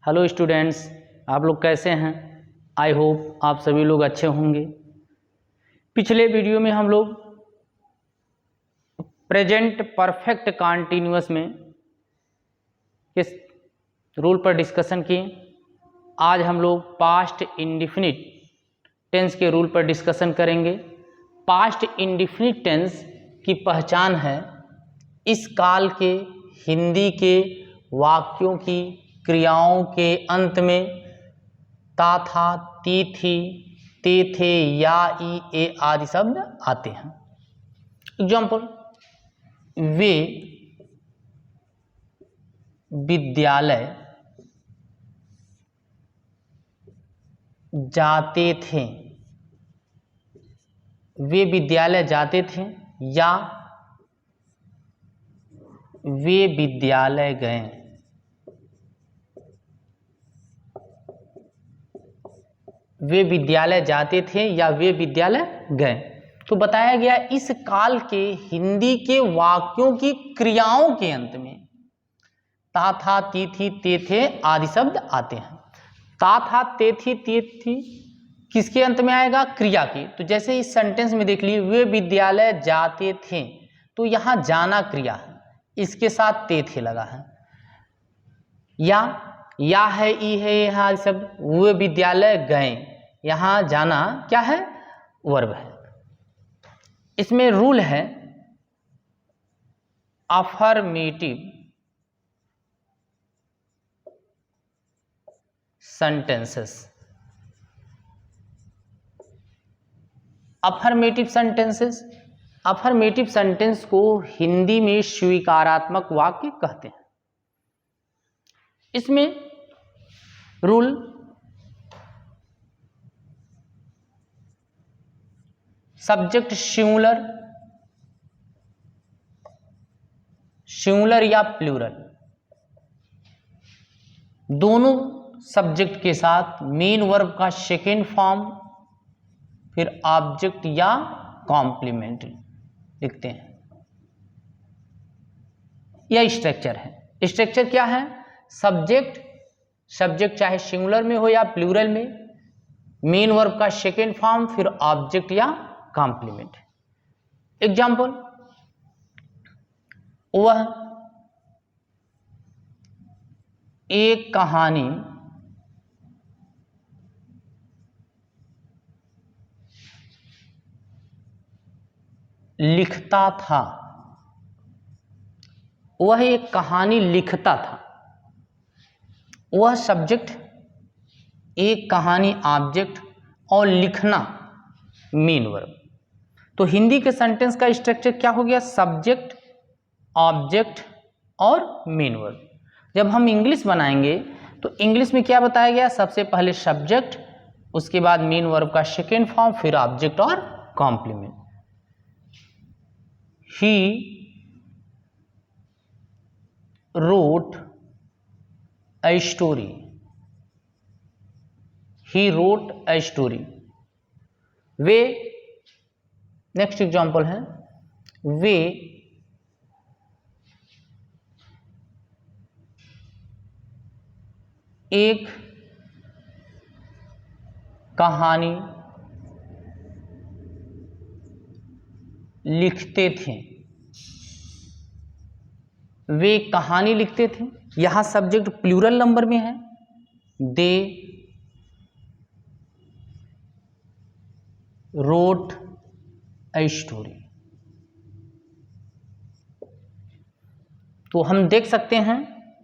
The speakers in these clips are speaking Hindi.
हेलो स्टूडेंट्स, आप लोग कैसे हैं। आई होप आप सभी लोग अच्छे होंगे। पिछले वीडियो में हम लोग प्रेजेंट परफेक्ट कॉन्टिन्यूअस में किस रूल पर डिस्कशन किए। आज हम लोग पास्ट इंडिफिनिट टेंस के रूल पर डिस्कशन करेंगे। पास्ट इंडिफिनिट टेंस की पहचान है इस काल के हिंदी के वाक्यों की क्रियाओं के अंत में ता, था, ती, थी, ते, थे, या, ई, ए आदि शब्द आते हैं। एग्जाम्पल, वे विद्यालय जाते थे। वे विद्यालय जाते थे या वे विद्यालय गए। वे विद्यालय जाते थे या वे विद्यालय गए। तो बताया गया इस काल के हिंदी के वाक्यों की क्रियाओं के अंत में ता, था, ती, थी, ते, थे आदि शब्द आते हैं। ता, था, ते, थी, ते, थी किसके अंत में आएगा? क्रिया की। तो जैसे इस सेंटेंस में देख लीजिए, वे विद्यालय जाते थे, तो यहां जाना क्रिया है, इसके साथ ते, थे लगा है। या है, ई है, यह शब्द। वे विद्यालय गए, यहां जाना क्या है? वर्ब है। इसमें रूल है affirmative sentences. Affirmative sentences, affirmative sentence को हिंदी में स्वीकारात्मक वाक्य कहते हैं। इसमें रूल सब्जेक्ट सिंगुलर या प्लूरल, दोनों सब्जेक्ट के साथ मेन वर्ब का सेकेंड फॉर्म, फिर ऑब्जेक्ट या कॉम्प्लीमेंट लिखते हैं। यह स्ट्रक्चर है। स्ट्रक्चर क्या है? सब्जेक्ट चाहे सिंगुलर में हो या प्लूरल में, मेन वर्ब का सेकेंड फॉर्म, फिर ऑब्जेक्ट या कॉम्प्लीमेंट। एग्जाम्पल, वह एक कहानी लिखता था। वह एक कहानी लिखता था। वह सब्जेक्ट, एक कहानी ऑब्जेक्ट और लिखना मेन वर्ब। तो हिंदी के सेंटेंस का स्ट्रक्चर क्या हो गया? सब्जेक्ट, ऑब्जेक्ट और मेन वर्ब। जब हम इंग्लिश बनाएंगे तो इंग्लिश में क्या बताया गया? सबसे पहले सब्जेक्ट, उसके बाद मेन वर्ब का सेकेंड फॉर्म, फिर ऑब्जेक्ट और complement. He wrote a story. He wrote a story. वे, नेक्स्ट एग्जाम्पल है, वे एक कहानी लिखते थे। वे कहानी लिखते थे, यहां सब्जेक्ट प्लूरल नंबर में है। They wrote a story. तो हम देख सकते हैं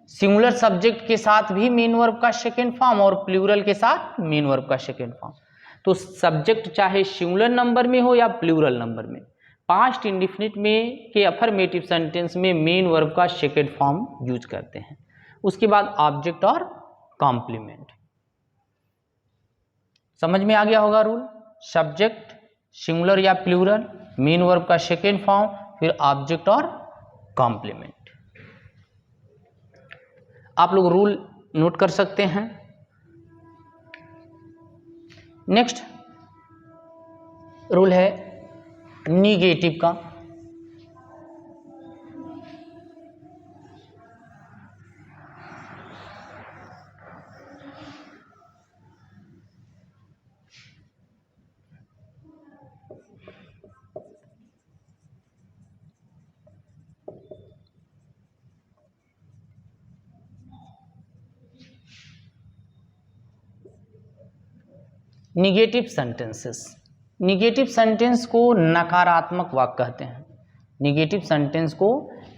सिंगुलर सब्जेक्ट के साथ भी मेन वर्ब का सेकेंड फॉर्म और प्लूरल के साथ मेन वर्ब का सेकेंड फॉर्म। तो सब्जेक्ट चाहे सिंगुलर नंबर में हो या प्लूरल नंबर में, पास्ट इंडिफिनिट में के अफर्मेटिव सेंटेंस में मेन वर्ब का सेकेंड फॉर्म यूज करते हैं। उसके बाद ऑब्जेक्ट और कॉम्प्लीमेंट। समझ में आ गया होगा रूल? सब्जेक्ट सिंगुलर या प्लूरल, मेन वर्ब का सेकेंड फॉर्म, फिर ऑब्जेक्ट और कॉम्प्लीमेंट। आप लोग रूल नोट कर सकते हैं। नेक्स्ट रूल है निगेटिव का। Negative sentences. निगेटिव सेंटेंस को नकारात्मक वाक्य कहते हैं। निगेटिव सेंटेंस को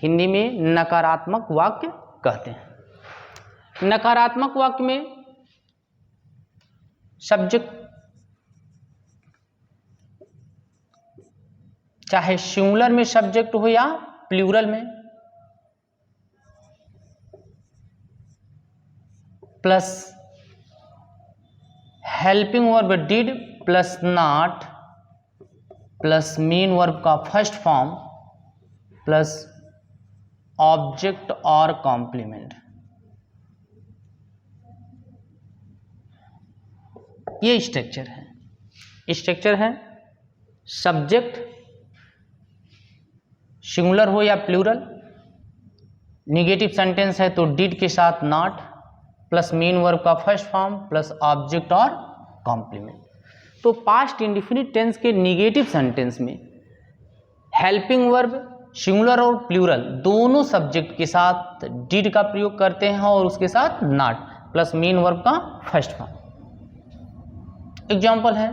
हिंदी में नकारात्मक वाक्य कहते हैं। नकारात्मक वाक्य में सब्जेक्ट चाहे सिंगुलर में सब्जेक्ट हो या प्लूरल में, plus helping verb did plus not plus main verb का फर्स्ट फॉर्म प्लस ऑब्जेक्ट और कॉम्प्लीमेंट, ये स्ट्रक्चर है। स्ट्रक्चर है सब्जेक्ट सिंगुलर हो या प्लूरल, निगेटिव सेंटेंस है तो डिड के साथ नॉट प्लस मेन वर्ब का फर्स्ट फॉर्म प्लस ऑब्जेक्ट और कॉम्प्लीमेंट। तो पास्ट इंडेफिनिट टेंस के निगेटिव सेंटेंस में हेल्पिंग वर्ब सिंगुलर और प्लूरल दोनों सब्जेक्ट के साथ डिड का प्रयोग करते हैं और उसके साथ नॉट प्लस मेन वर्ब का फर्स्ट फॉर्म। एग्जाम्पल है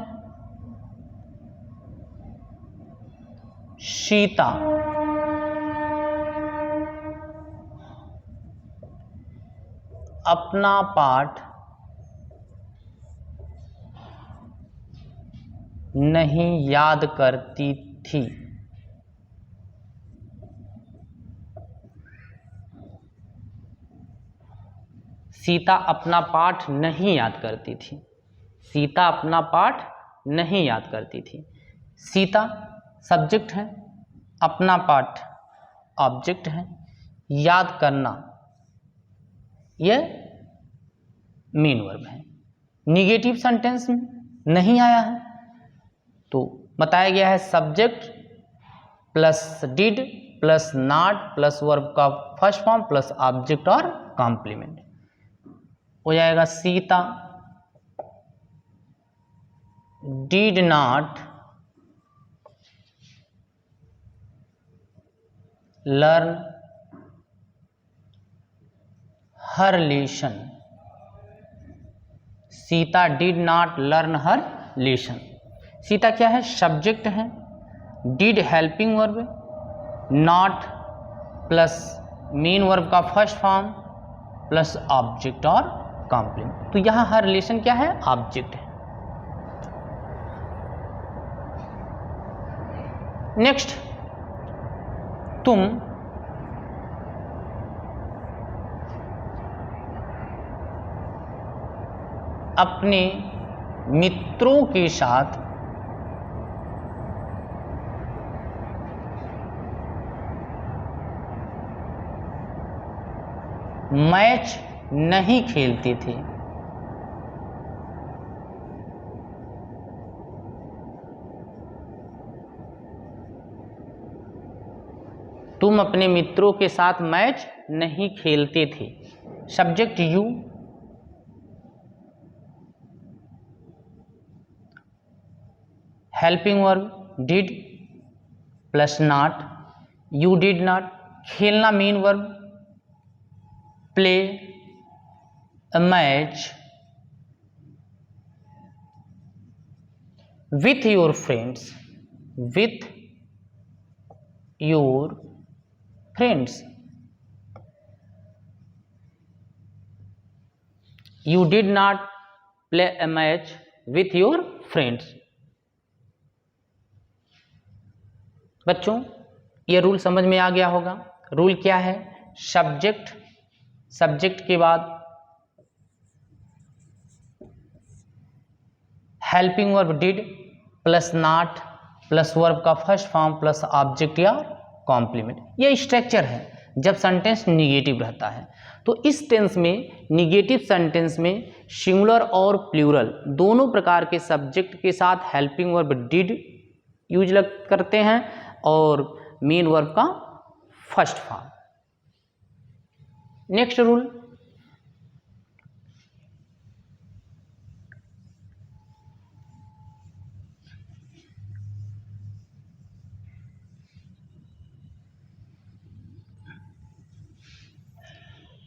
सीता अपना पाठ नहीं याद करती थी। सीता अपना पाठ नहीं याद करती थी। सीता अपना पाठ नहीं याद करती थी। सीता सब्जेक्ट है, अपना पाठ ऑब्जेक्ट है, याद करना यह मेन वर्ब है। निगेटिव सेंटेंस में नहीं आया है तो बताया गया है subject plus did plus not plus verb का फर्स्ट फॉर्म प्लस ऑब्जेक्ट और कॉम्प्लीमेंट हो जाएगा। Sita did not learn her lesson. Sita did not learn her lesson. Sita क्या है? सब्जेक्ट है, did helping verb, not plus main verb का फर्स्ट फॉर्म प्लस ऑब्जेक्ट और कॉम्प्लीमेंट। तो यहां हर रिलेशन क्या है? ऑब्जेक्ट है। नेक्स्ट, तुम अपने मित्रों के साथ मैच नहीं खेलते थे। तुम अपने मित्रों के साथ मैच नहीं खेलते थे। Subject you, helping verb did plus not, you did not, खेलना main verb, play a match with your friends, with your friends. You did not play a match with your friends. बच्चों, ये रूल समझ में आ गया होगा। रूल क्या है? सब्जेक्ट, सब्जेक्ट के बाद helping verb did plus not plus verb का फर्स्ट फॉर्म प्लस ऑब्जेक्ट या कॉम्प्लीमेंट। ये स्ट्रक्चर है जब सेंटेंस निगेटिव रहता है। तो इस टेंस में, निगेटिव सेंटेंस में सिंगुलर और प्लूरल दोनों प्रकार के सब्जेक्ट के साथ हेल्पिंग वर्ब डिड यूज करते हैं और मेन वर्ब का first form. Next rule,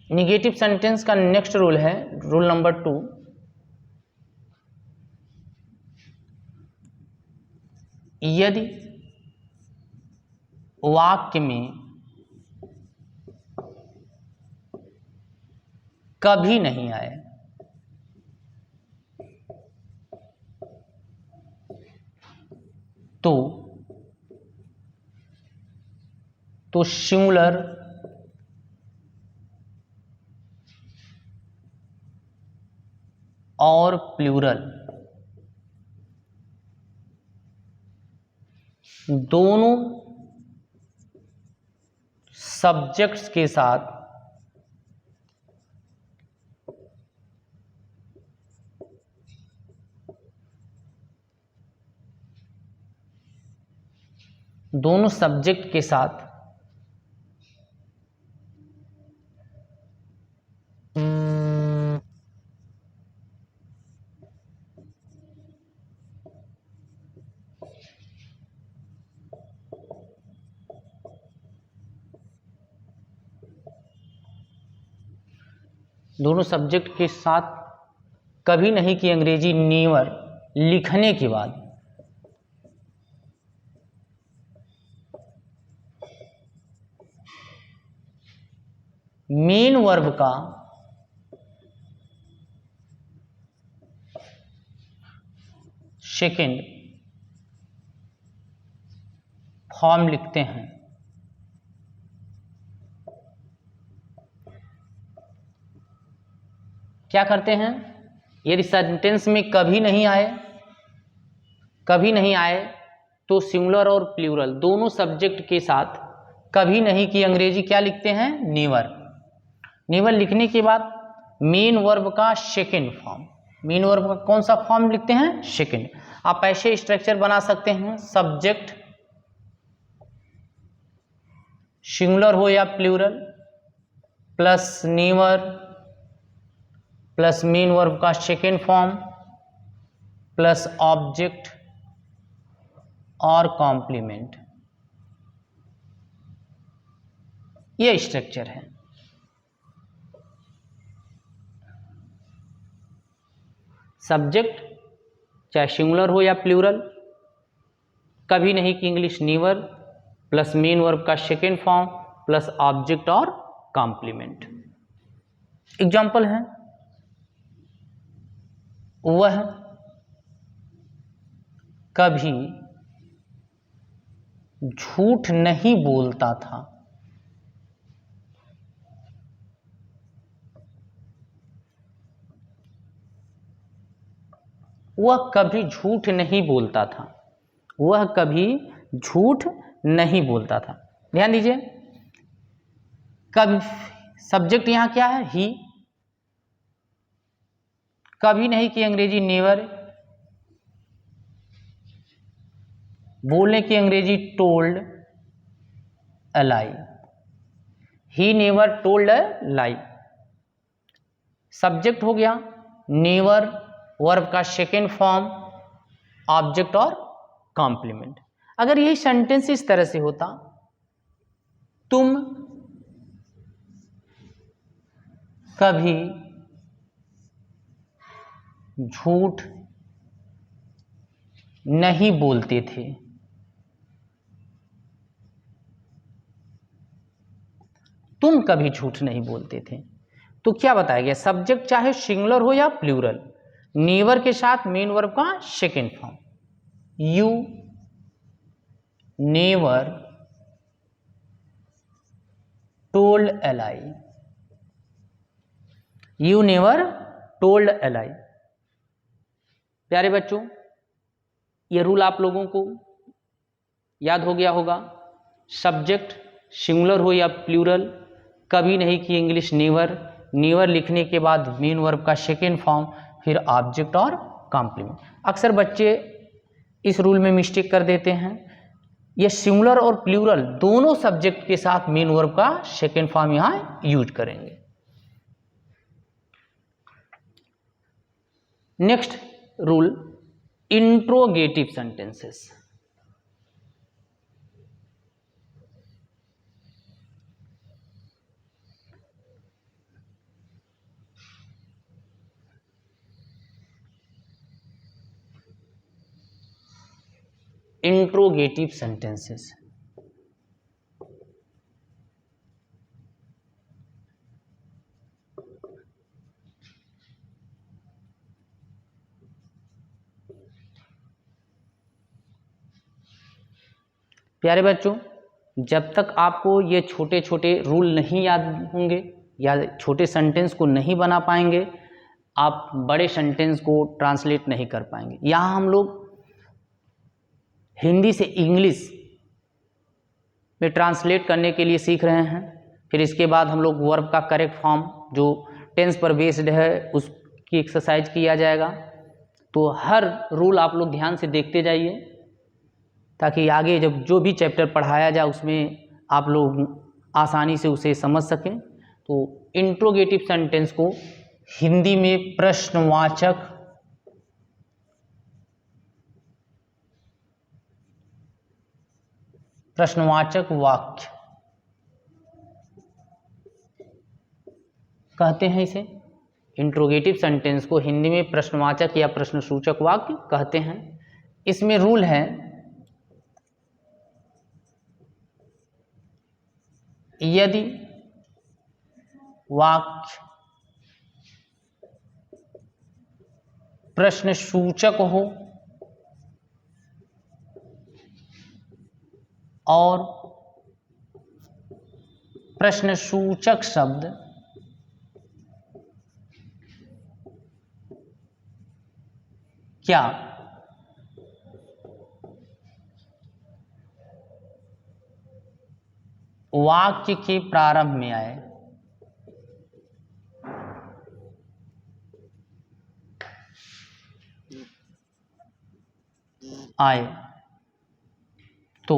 negative sentence का नेक्स्ट रूल है रूल नंबर 2। यदि वाक्य में कभी नहीं आए तो सिंगुलर और प्लूरल दोनों सब्जेक्ट्स के साथ दोनों सब्जेक्ट के साथ दोनों सब्जेक्ट के साथ कभी नहीं की अंग्रेजी नेवर लिखने के बाद मेन वर्ब का सेकंड फॉर्म लिखते हैं। क्या करते हैं, यदि सेंटेंस में कभी नहीं आए तो सिंगुलर और प्लूरल दोनों सब्जेक्ट के साथ कभी नहीं की अंग्रेजी क्या लिखते हैं, नेवर। नेवर लिखने के बाद मेन वर्ब का सेकंड फॉर्म, मेन वर्ब का कौन सा फॉर्म लिखते हैं, सेकंड। आप ऐसे स्ट्रक्चर बना सकते हैं, सब्जेक्ट सिंगुलर हो या plural plus never plus main verb का सेकेंड फॉर्म प्लस ऑब्जेक्ट और कॉम्प्लीमेंट, ये स्ट्रक्चर है। सब्जेक्ट चाहे सिंगुलर हो या प्लूरल, कभी नहीं की English never plus main verb का सेकेंड फॉर्म प्लस ऑब्जेक्ट और कॉम्प्लीमेंट। एग्जाम्पल है, वह कभी झूठ नहीं बोलता था। वह कभी झूठ नहीं बोलता था। वह कभी झूठ नहीं बोलता था। ध्यान दीजिए, कभी सब्जेक्ट यहां क्या है, ही। कभी नहीं की अंग्रेजी नेवर, बोलने की अंग्रेजी told a lie. He never told a lie. Subject हो गया नेवर, वर्ब का सेकेंड फॉर्म, ऑब्जेक्ट और कॉम्प्लीमेंट। अगर यही सेंटेंस इस तरह से होता, तुम कभी झूठ नहीं बोलते थे। तुम कभी झूठ नहीं बोलते थे, तो क्या बताया गया, सब्जेक्ट चाहे सिंगुलर हो या प्लूरल, नेवर के साथ मेन वर्ब का second form. You never told a lie. You never told a lie. प्यारे बच्चों, ये रूल आप लोगों को याद हो गया होगा। सब्जेक्ट सिंगुलर हो या प्लूरल, कभी नहीं की इंग्लिश नेवर, नेवर लिखने के बाद मेन वर्ब का सेकेंड फॉर्म, फिर ऑब्जेक्ट और कॉम्प्लीमेंट। अक्सर बच्चे इस रूल में मिस्टेक कर देते हैं, ये सिंगुलर और प्लूरल दोनों सब्जेक्ट के साथ मेन वर्ब का सेकेंड फॉर्म यहां यूज करेंगे। Next rule, interrogative sentences. Interrogative sentences. प्यारे बच्चों, जब तक आपको ये छोटे छोटे रूल नहीं याद होंगे या छोटे सेंटेंस को नहीं बना पाएंगे, आप बड़े सेंटेंस को ट्रांसलेट नहीं कर पाएंगे। यहाँ हम लोग हिंदी से इंग्लिश में ट्रांसलेट करने के लिए सीख रहे हैं। फिर इसके बाद हम लोग वर्ब का करेक्ट फॉर्म जो टेंस पर बेस्ड है उसकी एक्सरसाइज किया जाएगा। तो हर रूल आप लोग ध्यान से देखते जाइए ताकि आगे जब जो भी चैप्टर पढ़ाया जाए उसमें आप लोग आसानी से उसे समझ सकें। तो इंट्रोगेटिव सेंटेंस को हिंदी में प्रश्नवाचक वाक्य कहते हैं। इसे इंट्रोगेटिव सेंटेंस को हिंदी में प्रश्नवाचक या प्रश्नसूचक वाक्य कहते हैं। इसमें रूल है, यदि वाक्य प्रश्नसूचक हो और प्रश्नसूचक शब्द क्या वाक्य के प्रारंभ में आए तो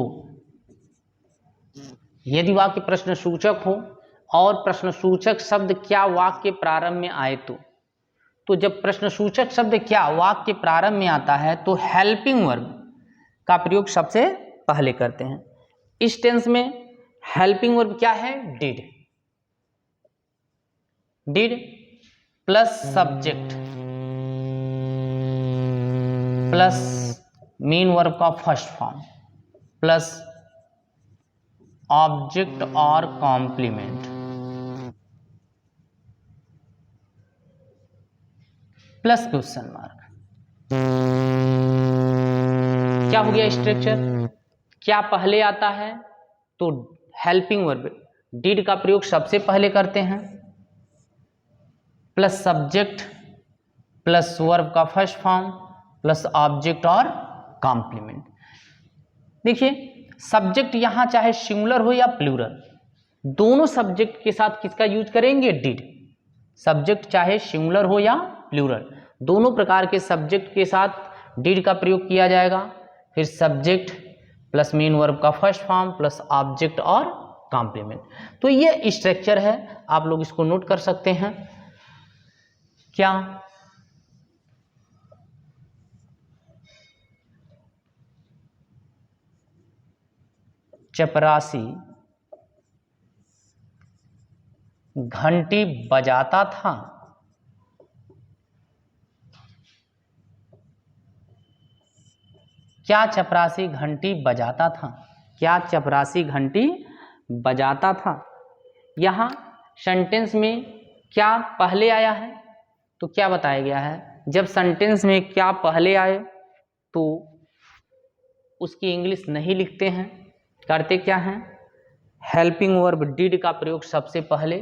यदि वाक्य प्रश्नसूचक हो और प्रश्नसूचक शब्द क्या वाक्य प्रारंभ में आए तो जब प्रश्नसूचक शब्द क्या वाक्य प्रारंभ में आता है तो हेल्पिंग वर्ब का प्रयोग सबसे पहले करते हैं। इस टेंस में हेल्पिंग वर्ब क्या है? Did plus subject plus main verb का फर्स्ट फॉर्म प्लस ऑब्जेक्ट और कॉम्प्लीमेंट प्लस क्वेश्चन मार्क। क्या हो गया स्ट्रक्चर? क्या पहले आता है तो हेल्पिंग वर्ब डिड का प्रयोग सबसे पहले करते हैं, प्लस सब्जेक्ट प्लस वर्ब का फर्स्ट फॉर्म प्लस ऑब्जेक्ट और कॉम्प्लीमेंट। देखिए सब्जेक्ट यहां चाहे सिंगुलर हो या प्लूरल, दोनों सब्जेक्ट के साथ किसका यूज करेंगे? डिड। सब्जेक्ट चाहे सिंगुलर हो या प्लूरल, दोनों प्रकार के सब्जेक्ट के साथ डिड का प्रयोग किया जाएगा। फिर सब्जेक्ट प्लस मेन वर्ब का फर्स्ट फॉर्म प्लस ऑब्जेक्ट और कॉम्प्लीमेंट। तो ये स्ट्रक्चर है, आप लोग इसको नोट कर सकते हैं। क्या चपरासी घंटी बजाता था? क्या चपरासी घंटी बजाता था? क्या चपरासी घंटी बजाता था? यहाँ सेंटेंस में क्या पहले आया है तो क्या बताया गया है? जब सेंटेंस में क्या पहले आए तो उसकी इंग्लिश नहीं लिखते हैं, करते क्या हैं? हेल्पिंग वर्ब डिड का प्रयोग सबसे पहले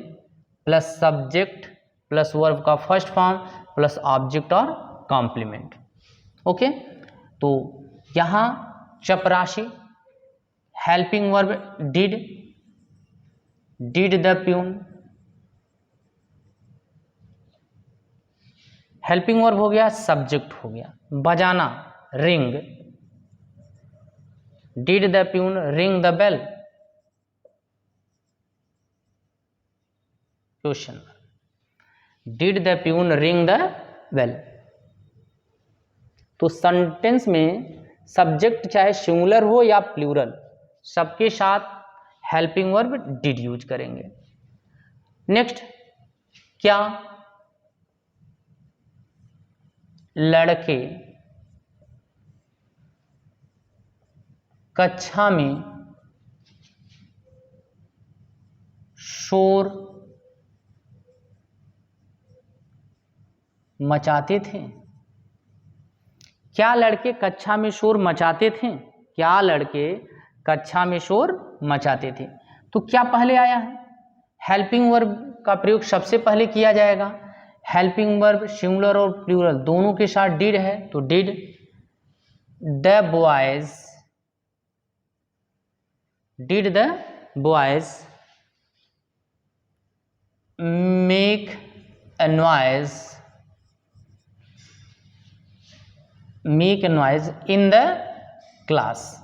प्लस सब्जेक्ट प्लस वर्ब का फर्स्ट फॉर्म प्लस ऑब्जेक्ट और कॉम्प्लीमेंट। ओके, तो यहाँ चपरासी helping verb did the peon, helping verb हो गया, सब्जेक्ट हो गया। बजाना ring, did the peon ring the bell, question did the peon ring the bell. तो सेंटेंस में सब्जेक्ट चाहे सिंगुलर हो या प्लूरल, सबके साथ हेल्पिंग वर्ब डिड यूज करेंगे। नेक्स्ट, क्या लड़के कक्षा में शोर मचाते थे। क्या लड़के कक्षा में शोर मचाते थे? क्या लड़के कक्षा में शोर मचाते थे? तो क्या पहले आया है? हेल्पिंग वर्ब का प्रयोग सबसे पहले किया जाएगा। हेल्पिंग वर्ब सिंगुलर और प्लूरल दोनों के साथ डिड है, तो did the boys make a noise in the class.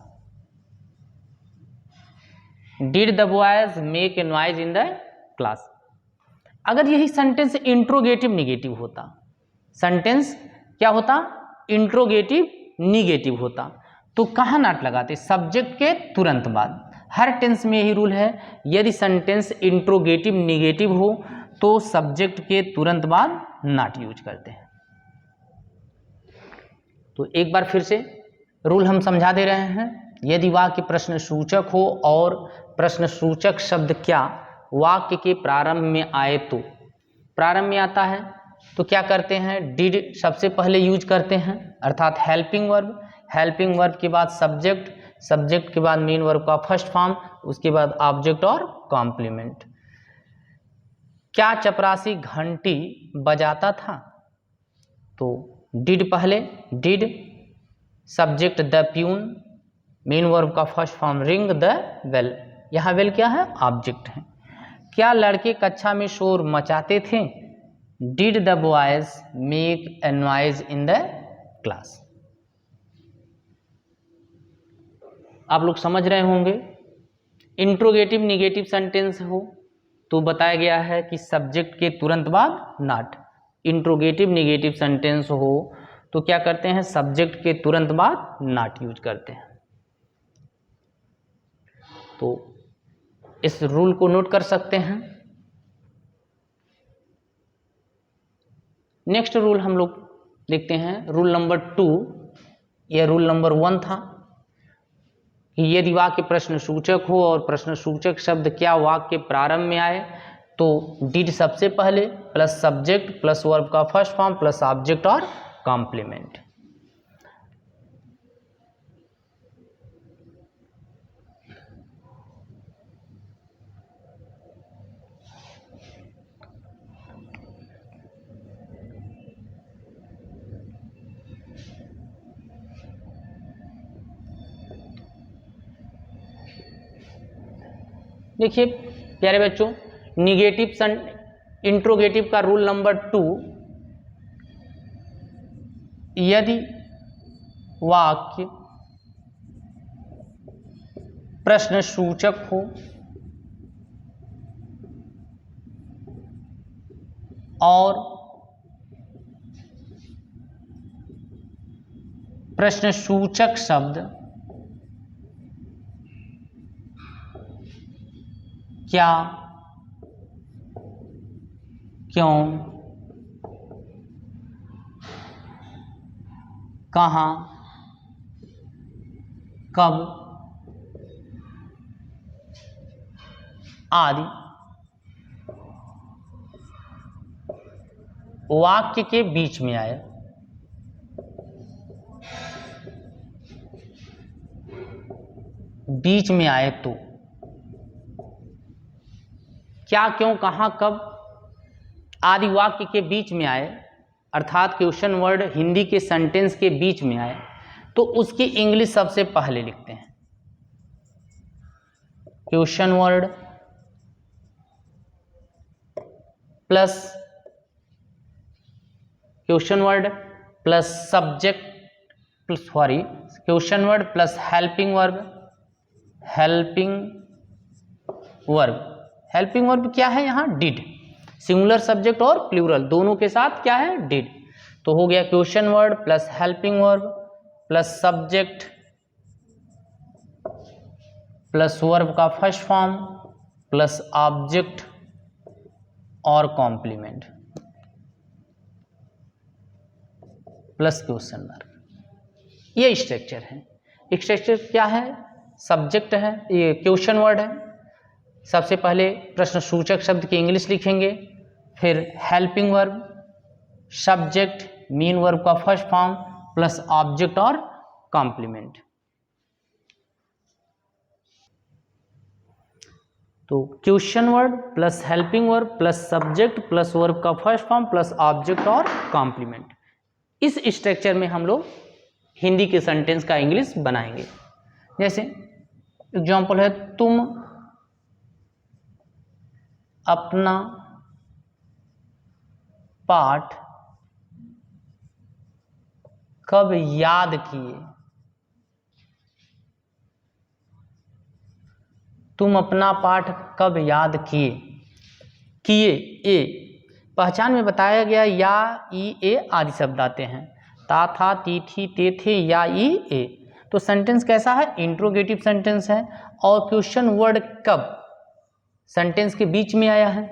Did the boys make a noise in the class? अगर यही सेंटेंस इंट्रोगेटिव निगेटिव होता, सेंटेंस क्या होता? इंट्रोगेटिव निगेटिव होता, तो कहाँ नॉट लगाते? सब्जेक्ट के तुरंत बाद। हर टेंस में यही रूल है, यदि सेंटेंस इंट्रोगेटिव निगेटिव हो तो सब्जेक्ट के तुरंत बाद नॉट यूज करते हैं। तो एक बार फिर से रूल हम समझा दे रहे हैं। यदि वाक्य प्रश्न सूचक हो और प्रश्न सूचक शब्द क्या वाक्य के प्रारंभ में आए, तो प्रारंभ में आता है तो क्या करते हैं? डिड सबसे पहले यूज करते हैं, अर्थात हेल्पिंग वर्ब। हेल्पिंग वर्ब के बाद सब्जेक्ट, सब्जेक्ट के बाद मेन वर्ब का फर्स्ट फॉर्म, उसके बाद ऑब्जेक्ट और कॉम्प्लीमेंट। क्या चपरासी घंटी बजाता था? तो डिड पहले, did subject the peon, main verb का first form ring the bell. यहाँ बेल क्या है? ऑब्जेक्ट है। क्या लड़के कक्षा में शोर मचाते थे? Did the boys make a noise in the class. आप लोग समझ रहे होंगे। इंट्रोगेटिव निगेटिव सेंटेंस हो तो बताया गया है कि सब्जेक्ट के तुरंत बाद नॉट। इंट्रोगेटिव निगेटिव सेंटेंस हो तो क्या करते हैं? सब्जेक्ट के तुरंत बाद नॉट यूज करते हैं। तो इस रूल को नोट कर सकते हैं। नेक्स्ट रूल हम लोग देखते हैं, रूल नंबर 2। यह रूल नंबर 1 था कि यदि वाक्य प्रश्न सूचक हो और प्रश्न सूचक शब्द क्या वाक्य प्रारंभ में आए, तो डिड सबसे पहले प्लस सब्जेक्ट प्लस वर्ब का फर्स्ट फॉर्म प्लस ऑब्जेक्ट और कॉम्प्लीमेंट। देखिए प्यारे बच्चों, इंट्रोगेटिव का रूल नंबर 2, यदि वाक्य प्रश्न सूचक हो और प्रश्न सूचक शब्द क्या, क्यों, कहाँ, कब आदि वाक्य के बीच में आए, तो क्या, क्यों, कहाँ, कब आदि वाक्य के बीच में आए, अर्थात क्वेश्चन वर्ड हिंदी के सेंटेंस के बीच में आए, तो उसकी इंग्लिश सबसे पहले लिखते हैं। Question word plus subject question word plus helping verb क्या है यहाँ? डिड। सिंगुलर सब्जेक्ट और प्लूरल दोनों के साथ क्या है? डिड। तो हो गया question word plus helping verb plus subject plus verb का फर्स्ट फॉर्म प्लस ऑब्जेक्ट और कॉम्प्लीमेंट प्लस क्वेश्चन मार्क। ये स्ट्रक्चर है। स्ट्रक्चर क्या है? सब्जेक्ट है, ये क्वेश्चन वर्ड है। सबसे पहले प्रश्न सूचक शब्द की इंग्लिश लिखेंगे, फिर helping verb, subject, mean verb का फर्स्ट फॉर्म प्लस ऑब्जेक्ट और कॉम्प्लीमेंट। तो question word plus helping verb plus subject plus verb का फर्स्ट फॉर्म प्लस ऑब्जेक्ट और कॉम्प्लीमेंट। इस स्ट्रक्चर में हम लोग हिंदी के सेंटेंस का इंग्लिश बनाएंगे। जैसे एग्जांपल है, तुम अपना पाठ कब याद किए? तुम अपना पाठ कब याद किए? किए, ए पहचान में बताया गया, या, ई, ए आदि शब्द आते हैं। ता, था, ती, थी, ते, थे, या, ई, ए। तो सेंटेंस कैसा है? इंट्रोगेटिव सेंटेंस है। और क्वेश्चन वर्ड कब सेंटेंस के बीच में आया है,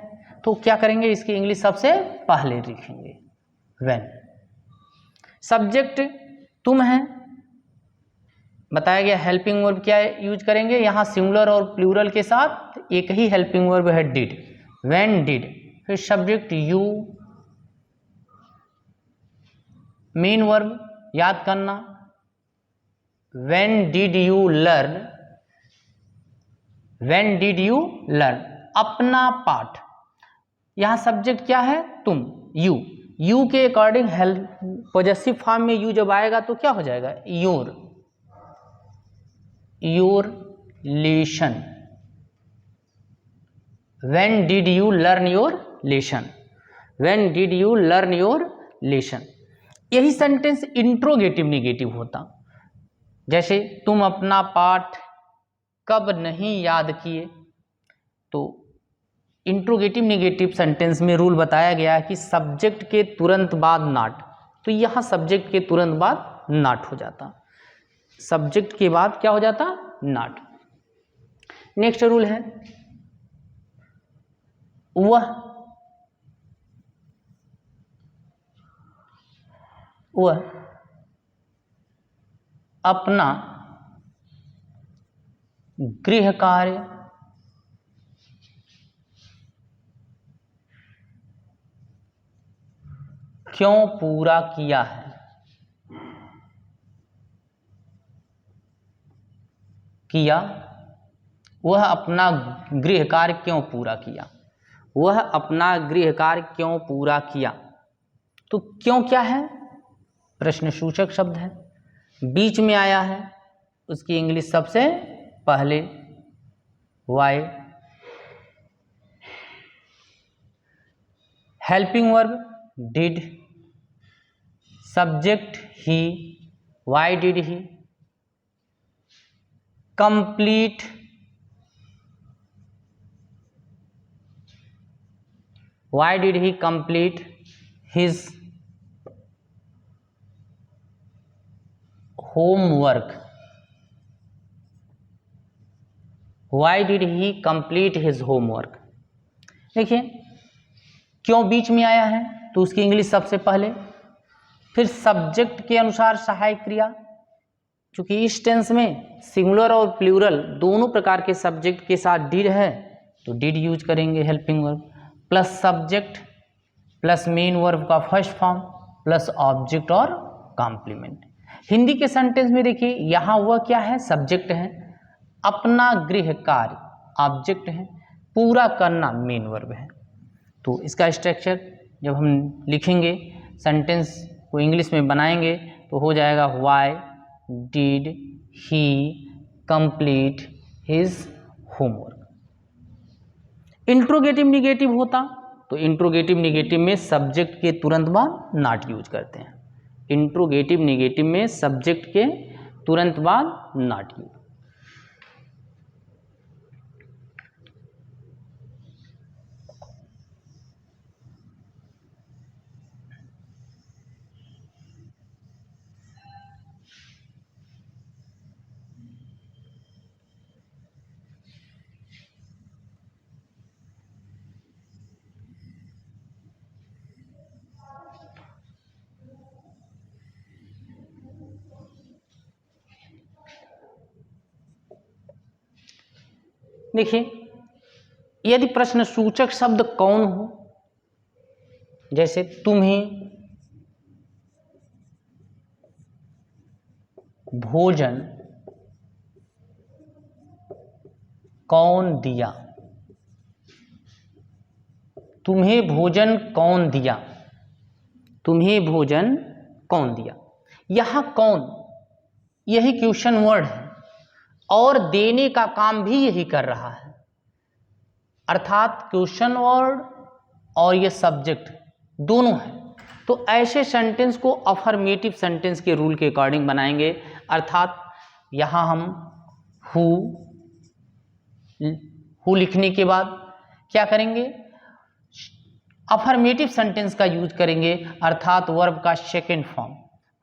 तो क्या करेंगे, इसकी इंग्लिश सबसे पहले लिखेंगे, व्हेन। सब्जेक्ट तुम है, बताया गया। हेल्पिंग वर्ब क्या यूज करेंगे, यहाँ सिंगुलर और प्लूरल के साथ एक ही हेल्पिंग वर्ब है, डिड, व्हेन डिड। फिर सब्जेक्ट यू, मेन वर्ब याद करना, when did you learn, when did you learn. अपना पाठ, यहाँ सब्जेक्ट क्या है, तुम, यू, यू के अकॉर्डिंग पॉजेसिव फॉर्म में यू जब आएगा तो क्या हो जाएगा, your, your lesson. When did you learn your lesson, when did you learn your lesson. यही सेंटेंस इंट्रोगेटिव निगेटिव होता। जैसे तुम अपना पाठ कब नहीं याद किए, तो इंट्रोगेटिव निगेटिव सेंटेंस में रूल बताया गया कि सब्जेक्ट के तुरंत बाद नॉट, तो यहाँ सब्जेक्ट के तुरंत बाद नॉट हो जाता, सब्जेक्ट के बाद क्या हो जाता, नॉट। नेक्स्ट रूल है, वह अपना गृह कार्य क्यों पूरा किया है? किया, वह अपना गृह कार्य क्यों पूरा किया, वह अपना गृह कार्य क्यों पूरा किया। तो क्यों क्या है, प्रश्न सूचक शब्द है, बीच में आया है, उसकी इंग्लिश सबसे पहले why. Helping verb did, subject he, why did he. Complete, why did he complete his homework, why did he complete his homework. देखिए क्यों बीच में आया है, तो उसकी इंग्लिश सबसे पहले, फिर सब्जेक्ट के अनुसार सहायक क्रिया, क्योंकि इस टेंस में सिंगुलर और प्लूरल दोनों प्रकार के सब्जेक्ट के साथ डिड है, तो डिड यूज करेंगे helping verb, plus subject plus main verb का फर्स्ट फॉर्म प्लस ऑब्जेक्ट और कॉम्प्लीमेंट। हिंदी के सेंटेंस में देखिए, यहाँ वह क्या है, सब्जेक्ट है, अपना गृह कार्य ऑब्जेक्ट है, पूरा करना मेन वर्ब है। तो इसका स्ट्रक्चर जब हम लिखेंगे, सेंटेंस को इंग्लिश में बनाएंगे, तो हो जाएगा Y did he complete his homework. Interrogative negative होता, तो इंट्रोगेटिव निगेटिव में सब्जेक्ट के तुरंत बाद नॉट यूज करते हैं, इंट्रोगेटिव निगेटिव में सब्जेक्ट के तुरंत बाद नॉट यूज। देखिए, यदि प्रश्न सूचक शब्द कौन हो, जैसे तुम्हें भोजन कौन दिया, तुम्हें भोजन कौन दिया, तुम्हें भोजन कौन दिया, यहां कौन यही क्वेश्चन वर्ड है और देने का काम भी यही कर रहा है, अर्थात क्वेश्चन वर्ड और ये सब्जेक्ट दोनों है। तो ऐसे सेंटेंस को अफर्मेटिव सेंटेंस के रूल के अकॉर्डिंग बनाएंगे, अर्थात यहां हम हु लिखने के बाद क्या करेंगे, अफर्मेटिव सेंटेंस का यूज करेंगे, अर्थात वर्ब का second form,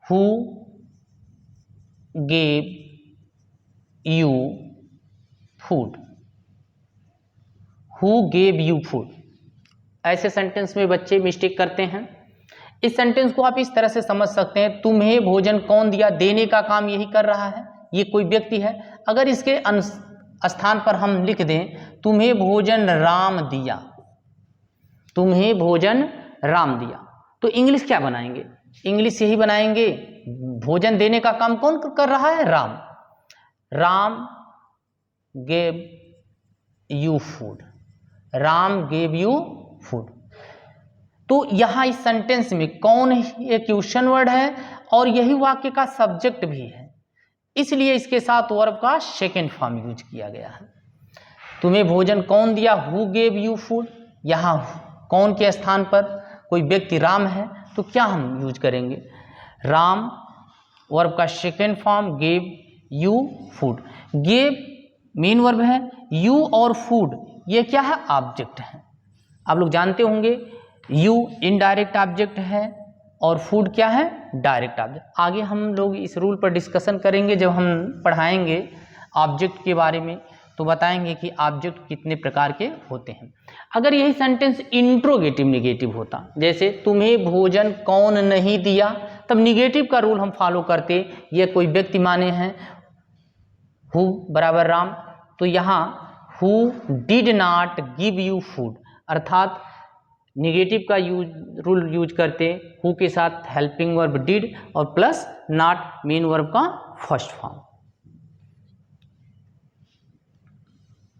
who gave you food, who gave you food. ऐसे सेंटेंस में बच्चे मिस्टेक करते हैं। इस सेंटेंस को आप इस तरह से समझ सकते हैं, तुम्हें भोजन कौन दिया, देने का काम यही कर रहा है, ये कोई व्यक्ति है। अगर इसके स्थान पर हम लिख दें तुम्हें भोजन राम दिया, तुम्हें भोजन राम दिया, तो इंग्लिश क्या बनाएंगे, इंग्लिश यही बनाएंगे, भोजन देने का काम कौन कर रहा है, Ram, Ram gave you food, Ram gave you food. तो यहां इस सेंटेंस में कौन ये क्वेश्चन वर्ड है और यही वाक्य का सब्जेक्ट भी है, इसलिए इसके साथ वर्ब का सेकेंड फॉर्म यूज किया गया है। तुम्हें भोजन कौन दिया, हु गेव यू फूड, यहां कौन के स्थान पर कोई व्यक्ति राम है, तो क्या हम यूज करेंगे, राम, वर्ब का second form gave you food. Gave main verb है, यू और फूड ये क्या है, ऑब्जेक्ट है। आप लोग जानते होंगे यू इनडायरेक्ट ऑब्जेक्ट है और फूड क्या है, डायरेक्ट ऑब्जेक्ट। आगे हम लोग इस रूल पर डिस्कशन करेंगे, जब हम पढ़ाएंगे ऑब्जेक्ट के बारे में तो बताएंगे कि ऑब्जेक्ट कितने प्रकार के होते हैं। अगर यही सेंटेंस इंट्रोगेटिव निगेटिव होता, जैसे तुम्हें भोजन कौन नहीं दिया, तब निगेटिव का रूल हम फॉलो करते, ये कोई व्यक्ति माने हैं, हु बराबर राम, तो यहाँ who did not give you food, अर्थात निगेटिव का रूल यूज करते, हु के साथ हेल्पिंग वर्ब डिड और प्लस नॉट मेन वर्ब का फर्स्ट फॉर्म।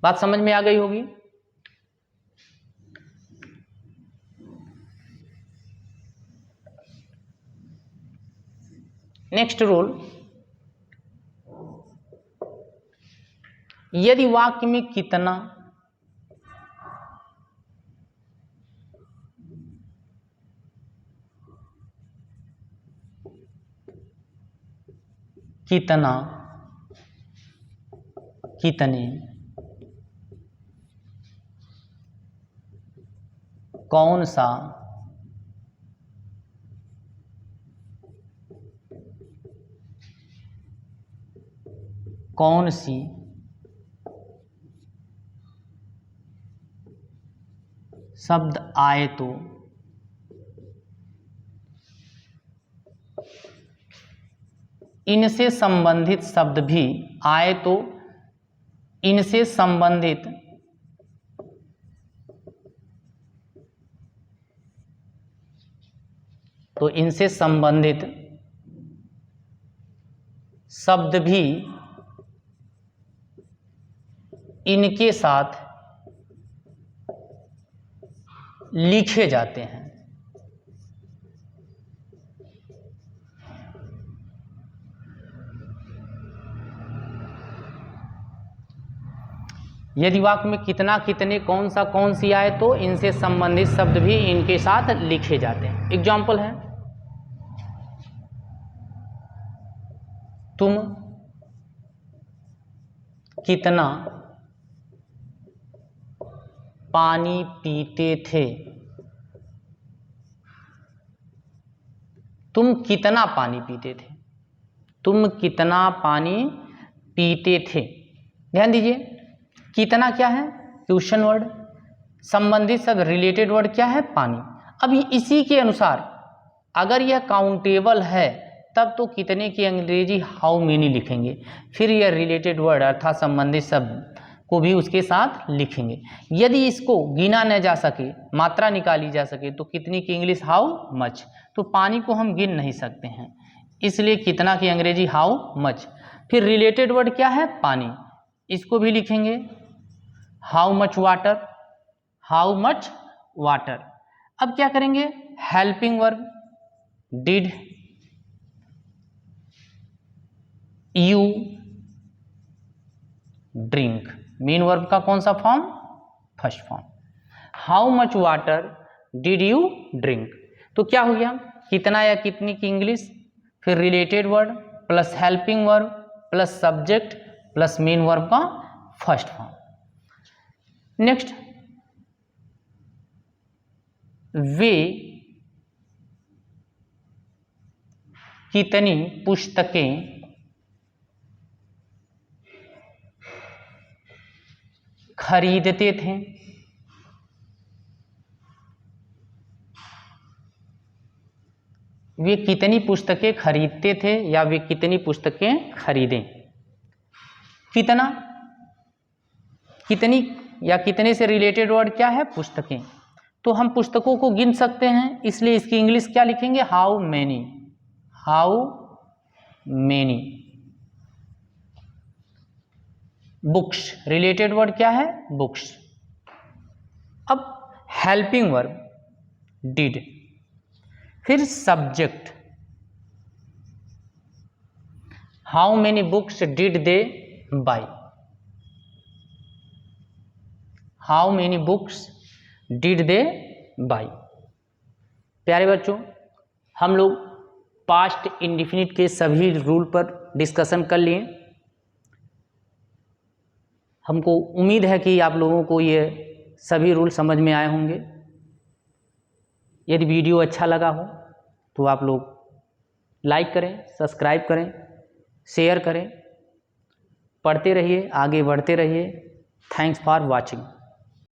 बात समझ में आ गई होगी। नेक्स्ट रूल, यदि वाक्य में कितना, कितना, कितने, कौन सा, कौन सी, शब्द आए तो इनसे संबंधित शब्द भी आए तो इनसे संबंधित इनसे संबंधित शब्द भी इनके साथ लिखे जाते हैं। यदि वाक्य में कितना, कितने, कौन सा, कौन सी आए तो इनसे संबंधित शब्द भी इनके साथ लिखे जाते हैं। एग्जाम्पल है, तुम कितना पानी पीते थे, तुम कितना पानी पीते थे, तुम कितना पानी पीते थे। ध्यान दीजिए, कितना क्या है, क्वेश्चन वर्ड, संबंधित शब्द रिलेटेड वर्ड क्या है, पानी। अभी इसी के अनुसार अगर यह काउंटेबल है तब तो कितने की अंग्रेजी हाउ मेनी लिखेंगे, फिर यह रिलेटेड वर्ड अर्थात संबंधित शब्द को भी उसके साथ लिखेंगे। यदि इसको गिना न जा सके, मात्रा निकाली जा सके, तो कितनी की इंग्लिश हाउ मच। तो पानी को हम गिन नहीं सकते हैं, इसलिए कितना की अंग्रेजी हाउ मच। फिर रिलेटेड वर्ड क्या है, पानी, इसको भी लिखेंगे how much water, how much water. अब क्या करेंगे, helping verb, did you drink. Main verb का कौन सा form, first form. How much water did you drink, तो क्या हो गया, कितना या कितनी की इंग्लिश, फिर related word plus helping verb plus subject plus main verb का फर्स्ट फॉर्म। नेक्स्ट, वे कितनी पुस्तकें खरीदते थे। वे कितनी पुस्तकें खरीदते थे या वे कितनी पुस्तकें खरीदें। कितना, कितनी या कितने से रिलेटेड वर्ड क्या है, पुस्तकें। तो हम पुस्तकों को गिन सकते हैं, इसलिए इसकी इंग्लिश क्या लिखेंगे, how many, how many. Books, related word क्या है, बुक्स। अब हेल्पिंग वर्ब डिड, फिर subject, how many books did they buy, how many books did they buy. प्यारे बच्चों, हम लोग पास्ट इंडिफिनिट के सभी रूल पर डिस्कशन कर लिए। हमको उम्मीद है कि आप लोगों को ये सभी रूल समझ में आए होंगे। यदि वीडियो अच्छा लगा हो तो आप लोग लाइक करें, सब्सक्राइब करें, शेयर करें, पढ़ते रहिए, आगे बढ़ते रहिए। Thanks for watching.